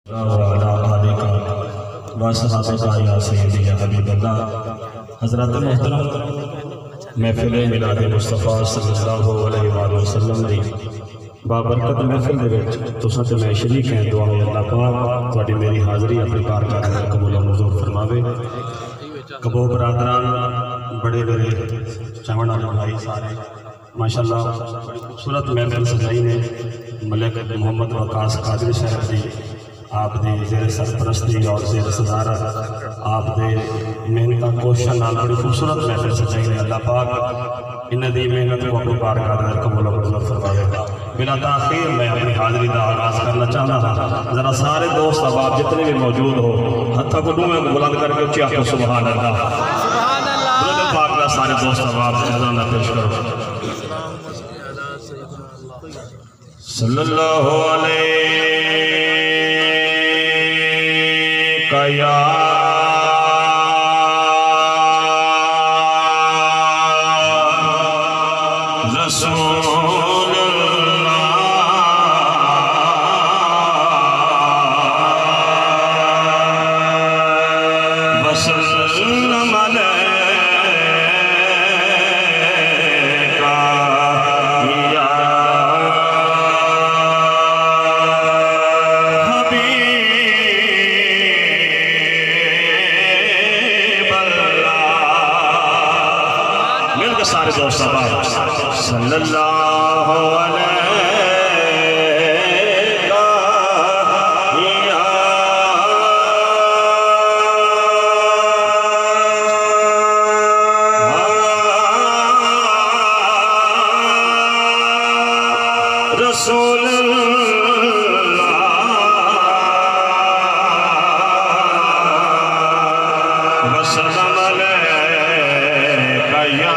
हज़रत मोहतरम महफिल मिलाद मुस्तफ़ा सल्लल्लाहु अलैहि वसल्लम दी बाबरकत महफिल दे विच तुसां ते मैं शरीक हैं। दुआ है अल्लाह पाक तुहाडी मेरी हाज़री अपनी बारगाह में कबूल मंजूर फरमावे। कबो बरादरान बड़े बड़े चावण वाले भाई सारे माशाअल्लाह बड़ी खूबसूरत महफिल सजाई ने। मलिक मोहम्मद वकास कादरी साहब जी आप दे जेर सरपरस्ती और जेर सदारत आप दे मेहनत कोशिश नाल बड़ी खूबसूरत महफिल सजाई ने। अल्लाह पाक इन्हां दी मेहनत को अपनी बारगाह में कबूल मंजूर फरमावेगा। बिला ताखीर मैं अपनी हाज़री का आगाज़ करना चाहता हूँ। जरा सारे दोस्त अहबाब जितने भी मौजूद हो हत्था को डूंगे को बुलंद करके उच्ची आखो सुभान अल्लाह। पाक का सारे दोस्त अहबाब अज़ान पेश करो। सल्लल्लाहु अलैहि या रसूल अल्लाह वसल्लम अलैका या हबीब अल्लाह। मिलकर सारे दोस्त सल्लल्लाहु अलैका या रसूल अल्लाह वसल्लम अलैका या